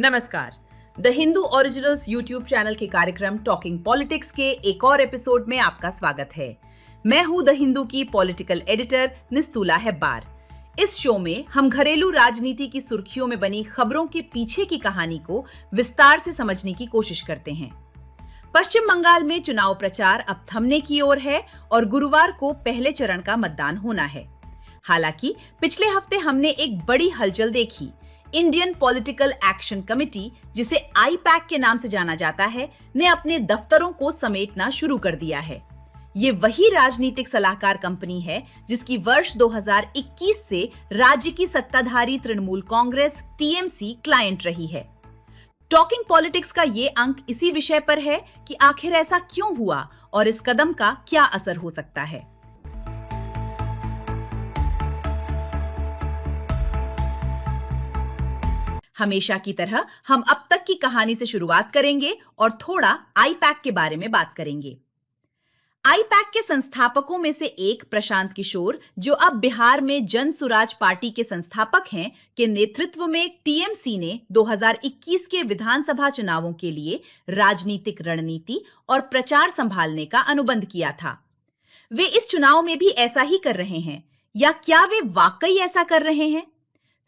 नमस्कार। The Hindu originals YouTube channel के कार्यक्रम टॉकिंग पॉलिटिक्स के एक और एपिसोड में आपका स्वागत है। मैं हूं द हिंदू की पॉलिटिकल एडिटर निस्तुला हेब्बार। इस शो में हम घरेलू राजनीति की सुर्खियों में बनी खबरों के पीछे की कहानी को विस्तार से समझने की कोशिश करते हैं। पश्चिम बंगाल में चुनाव प्रचार अब थमने की ओर है और गुरुवार को पहले चरण का मतदान होना है। हालांकि पिछले हफ्ते हमने एक बड़ी हलचल देखी। इंडियन पॉलिटिकल एक्शन कमेटी, जिसे आईपैक के नाम से जाना जाता है, ने अपने दफ्तरों को समेटना शुरू कर दिया है। ये वही राजनीतिक सलाहकार कंपनी है जिसकी वर्ष 2021 से राज्य की सत्ताधारी तृणमूल कांग्रेस टीएमसी क्लाइंट रही है। टॉकिंग पॉलिटिक्स का ये अंक इसी विषय पर है कि आखिर ऐसा क्यों हुआ और इस कदम का क्या असर हो सकता है। हमेशा की तरह हम अब तक की कहानी से शुरुआत करेंगे और थोड़ा आईपैक के बारे में बात करेंगे। आईपैक के संस्थापकों में से एक प्रशांत किशोर, जो अब बिहार में जन सुराज पार्टी के संस्थापक हैं, के नेतृत्व में टीएमसी ने 2021 के विधानसभा चुनावों के लिए राजनीतिक रणनीति और प्रचार संभालने का अनुबंध किया था। वे इस चुनाव में भी ऐसा ही कर रहे हैं, या क्या वे वाकई ऐसा कर रहे हैं?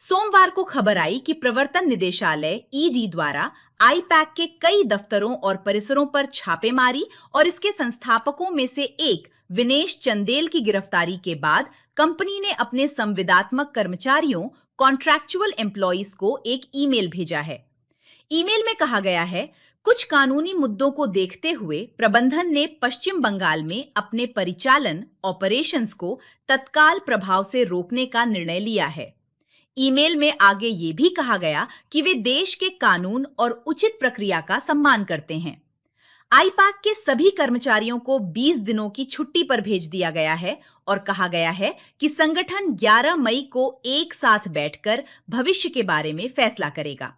सोमवार को खबर आई कि प्रवर्तन निदेशालय ईडी द्वारा आईपैक के कई दफ्तरों और परिसरों पर छापेमारी और इसके संस्थापकों में से एक विनेश चंदेल की गिरफ्तारी के बाद कंपनी ने अपने संविदात्मक कर्मचारियों, कॉन्ट्रैक्चुअल एम्प्लॉइज को एक ईमेल भेजा है। ईमेल में कहा गया है, कुछ कानूनी मुद्दों को देखते हुए प्रबंधन ने पश्चिम बंगाल में अपने परिचालन ऑपरेशंस को तत्काल प्रभाव से रोकने का निर्णय लिया है। ईमेल में आगे ये भी कहा गया कि वे देश के कानून और उचित प्रक्रिया का सम्मान करते हैं। आईपैक के सभी कर्मचारियों को 20 दिनों की छुट्टी पर भेज दिया गया है और कहा गया है कि संगठन 11 मई को एक साथ बैठकर भविष्य के बारे में फैसला करेगा।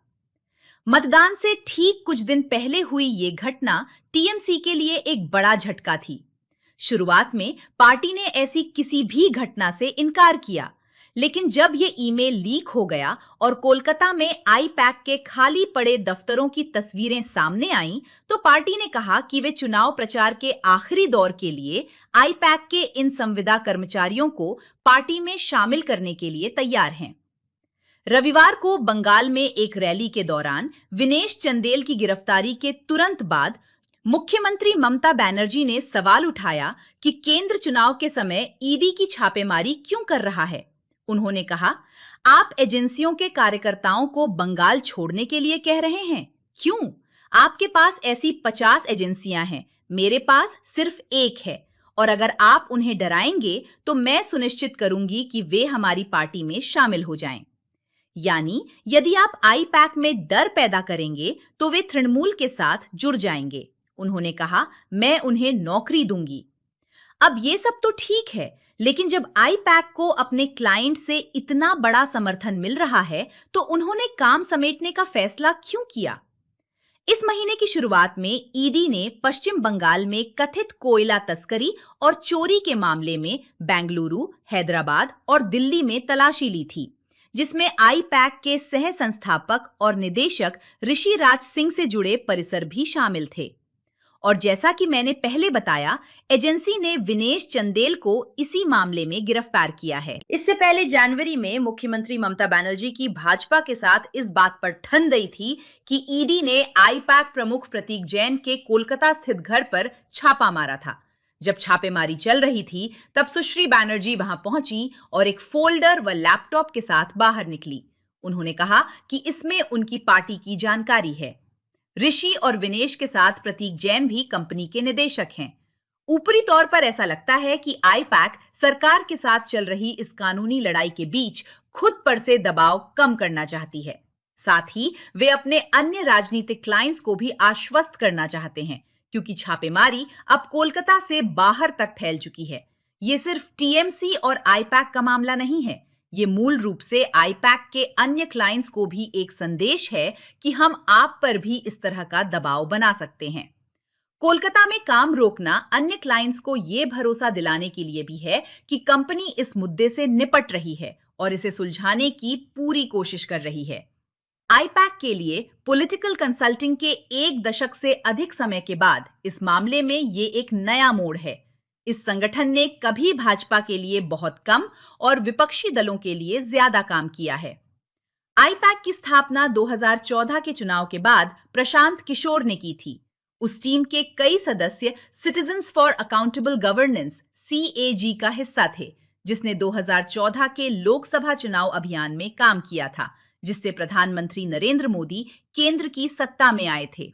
मतदान से ठीक कुछ दिन पहले हुई ये घटना टीएमसी के लिए एक बड़ा झटका थी। शुरुआत में पार्टी ने ऐसी किसी भी घटना से इनकार किया, लेकिन जब यह ईमेल लीक हो गया और कोलकाता में आईपैक के खाली पड़े दफ्तरों की तस्वीरें सामने आईं, तो पार्टी ने कहा कि वे चुनाव प्रचार के आखिरी दौर के लिए आईपैक के इन संविदा कर्मचारियों को पार्टी में शामिल करने के लिए तैयार हैं। रविवार को बंगाल में एक रैली के दौरान विनेश चंदेल की गिरफ्तारी के तुरंत बाद मुख्यमंत्री ममता बनर्जी ने सवाल उठाया कि केंद्र चुनाव के समय ईडी की छापेमारी क्यों कर रहा है। उन्होंने कहा, आप एजेंसियों के कार्यकर्ताओं को बंगाल छोड़ने के लिए कह रहे हैं? क्यों? आपके पास ऐसी 50 एजेंसियां हैं, मेरे पास सिर्फ एक है, और अगर आप उन्हें डराएंगे तो मैं सुनिश्चित करूंगी कि वे हमारी पार्टी में शामिल हो जाएं। यानी यदि आप आईपैक में डर पैदा करेंगे तो वे तृणमूल के साथ जुड़ जाएंगे। उन्होंने कहा, मैं उन्हें नौकरी दूंगी। अब ये सब तो ठीक है, लेकिन जब आईपैक को अपने क्लाइंट से इतना बड़ा समर्थन मिल रहा है तो उन्होंने काम समेटने का फैसला क्यों किया? इस महीने की शुरुआत में ईडी ने पश्चिम बंगाल में कथित कोयला तस्करी और चोरी के मामले में बेंगलुरु, हैदराबाद और दिल्ली में तलाशी ली थी, जिसमें आईपैक के सह संस्थापक और निदेशक ऋषि राज सिंह से जुड़े परिसर भी शामिल थे। और जैसा कि मैंने पहले बताया, एजेंसी ने विनेश चंदेल को इसी मामले में गिरफ्तार किया है। इससे पहले जनवरी में मुख्यमंत्री ममता बनर्जी की भाजपा के साथ इस बात पर ठन गई थी कि ईडी ने आईपैक प्रमुख प्रतीक जैन के कोलकाता स्थित घर पर छापा मारा था। जब छापेमारी चल रही थी तब सुश्री बनर्जी वहां पहुंची और एक फोल्डर व लैपटॉप के साथ बाहर निकली। उन्होंने कहा कि इसमें उनकी पार्टी की जानकारी है। ऋषि और विनेश के साथ प्रतीक जैन भी कंपनी के निदेशक हैं। ऊपरी तौर पर ऐसा लगता है कि आईपैक सरकार के साथ चल रही इस कानूनी लड़ाई के बीच खुद पर से दबाव कम करना चाहती है। साथ ही वे अपने अन्य राजनीतिक क्लाइंट्स को भी आश्वस्त करना चाहते हैं, क्योंकि छापेमारी अब कोलकाता से बाहर तक फैल चुकी है। ये सिर्फ टीएमसी और आईपैक का मामला नहीं है, ये मूल रूप से आईपैक के अन्य क्लाइंट्स को भी एक संदेश है कि हम आप पर भी इस तरह का दबाव बना सकते हैं। कोलकाता में काम रोकना अन्य क्लाइंट्स को यह भरोसा दिलाने के लिए भी है कि कंपनी इस मुद्दे से निपट रही है और इसे सुलझाने की पूरी कोशिश कर रही है। आईपैक के लिए पॉलिटिकल कंसल्टिंग के 1 दशक से अधिक समय के बाद इस मामले में ये एक नया मोड़ है। इस संगठन ने कभी भाजपा के लिए बहुत कम और विपक्षी दलों के लिए ज्यादा काम किया है। आईपैक की स्थापना 2014 के चुनाव के बाद प्रशांत किशोर ने की थी। उस टीम के कई सदस्य citizens for accountable governance (CAG) का हिस्सा थे, जिसने 2014 के लोकसभा चुनाव अभियान में काम किया था, जिससे प्रधानमंत्री नरेंद्र मोदी केंद्र की सत्ता में आए थे।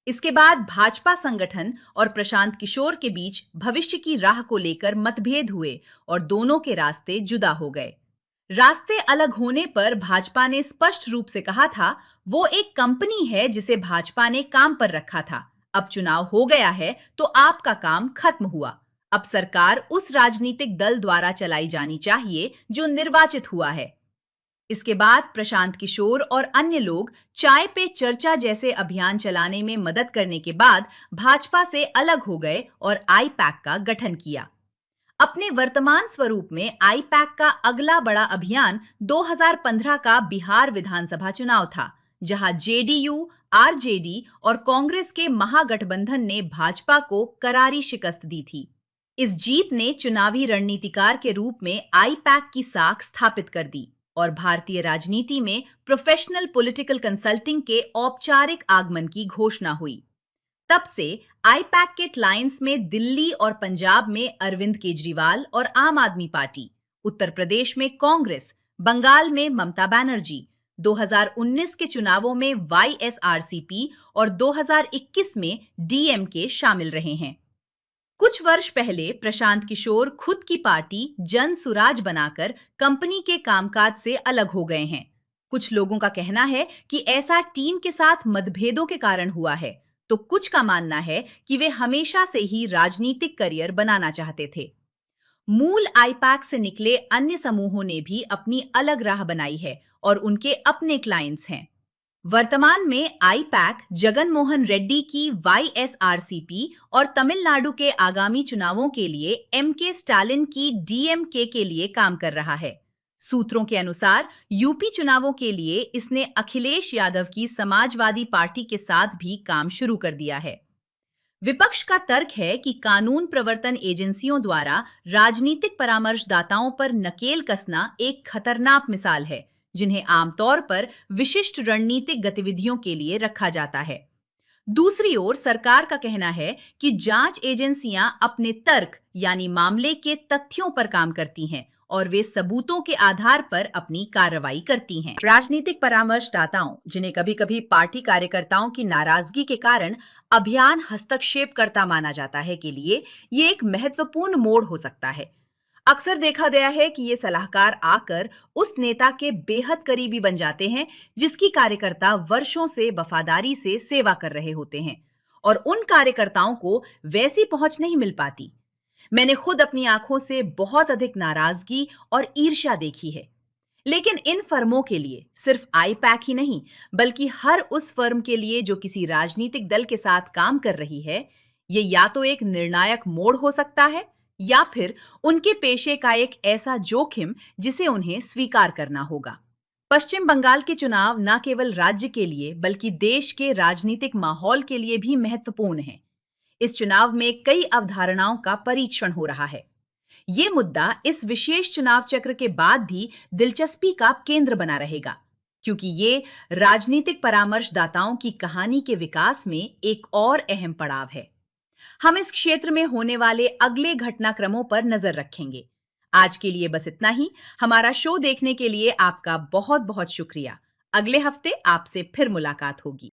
इसके बाद भाजपा संगठन और प्रशांत किशोर के बीच भविष्य की राह को लेकर मतभेद हुए और दोनों के रास्ते जुदा हो गए। रास्ते अलग होने पर भाजपा ने स्पष्ट रूप से कहा था, वो एक कंपनी है जिसे भाजपा ने काम पर रखा था। अब चुनाव हो गया है तो आपका काम खत्म हुआ। अब सरकार उस राजनीतिक दल द्वारा चलाई जानी चाहिए जो निर्वाचित हुआ है। इसके बाद प्रशांत किशोर और अन्य लोग चाय पे चर्चा जैसे अभियान चलाने में मदद करने के बाद भाजपा से अलग हो गए और आईपैक का गठन किया। अपने वर्तमान स्वरूप में आईपैक का अगला बड़ा अभियान 2015 का बिहार विधानसभा चुनाव था, जहां जेडीयू, आरजेडी और कांग्रेस के महागठबंधन ने भाजपा को करारी शिकस्त दी थी। इस जीत ने चुनावी रणनीतिकार के रूप में आईपैक की साख स्थापित कर दी और भारतीय राजनीति में प्रोफेशनल पॉलिटिकल कंसल्टिंग के औपचारिक आगमन की घोषणा हुई। तब से आईपैक के क्लाइंट्स में दिल्ली और पंजाब में अरविंद केजरीवाल और आम आदमी पार्टी, उत्तर प्रदेश में कांग्रेस, बंगाल में ममता बनर्जी, 2019 के चुनावों में वाईएसआरसीपी और 2021 में डीएमके शामिल रहे हैं। कुछ वर्ष पहले प्रशांत किशोर खुद की पार्टी जन सुराज बनाकर कंपनी के कामकाज से अलग हो गए हैं। कुछ लोगों का कहना है कि ऐसा टीम के साथ मतभेदों के कारण हुआ है, तो कुछ का मानना है कि वे हमेशा से ही राजनीतिक करियर बनाना चाहते थे। मूल आईपैक से निकले अन्य समूहों ने भी अपनी अलग राह बनाई है और उनके अपने क्लाइंट्स हैं। वर्तमान में आईपैक जगन मोहन रेड्डी की वाईएसआरसीपी और तमिलनाडु के आगामी चुनावों के लिए एमके स्टालिन की डीएमके के लिए काम कर रहा है। सूत्रों के अनुसार यूपी चुनावों के लिए इसने अखिलेश यादव की समाजवादी पार्टी के साथ भी काम शुरू कर दिया है। विपक्ष का तर्क है कि कानून प्रवर्तन एजेंसियों द्वारा राजनीतिक परामर्शदाताओं पर नकेल कसना एक खतरनाक मिसाल है, जिन्हें आमतौर पर विशिष्ट रणनीतिक गतिविधियों के लिए रखा जाता है। दूसरी ओर सरकार का कहना है कि जांच एजेंसियां अपने तर्क यानी मामले के तथ्यों पर काम करती हैं और वे सबूतों के आधार पर अपनी कार्रवाई करती हैं। राजनीतिक परामर्शदाताओं, जिन्हें कभी-कभी पार्टी कार्यकर्ताओं की नाराजगी के कारण अभियान हस्तक्षेपकर्ता माना जाता है, के लिए ये एक महत्वपूर्ण मोड़ हो सकता है। अक्सर देखा गया है कि ये सलाहकार आकर उस नेता के बेहद करीबी बन जाते हैं जिसकी कार्यकर्ता वर्षों से वफादारी से सेवा कर रहे होते हैं, और उन कार्यकर्ताओं को वैसी पहुंच नहीं मिल पाती। मैंने खुद अपनी आंखों से बहुत अधिक नाराजगी और ईर्ष्या देखी है। लेकिन इन फर्मों के लिए सिर्फ आईपैक ही नहीं, बल्कि हर उस फर्म के लिए जो किसी राजनीतिक दल के साथ काम कर रही है, ये या तो एक निर्णायक मोड़ हो सकता है या फिर उनके पेशे का एक ऐसा जोखिम जिसे उन्हें स्वीकार करना होगा। पश्चिम बंगाल के चुनाव न केवल राज्य के लिए बल्कि देश के राजनीतिक माहौल के लिए भी महत्वपूर्ण है। इस चुनाव में कई अवधारणाओं का परीक्षण हो रहा है। ये मुद्दा इस विशेष चुनाव चक्र के बाद भी दिलचस्पी का केंद्र बना रहेगा, क्योंकि ये राजनीतिक परामर्शदाताओं की कहानी के विकास में एक और अहम पड़ाव है। हम इस क्षेत्र में होने वाले अगले घटनाक्रमों पर नजर रखेंगे। आज के लिए बस इतना ही। हमारा शो देखने के लिए आपका बहुत बहुत शुक्रिया। अगले हफ्ते आपसे फिर मुलाकात होगी।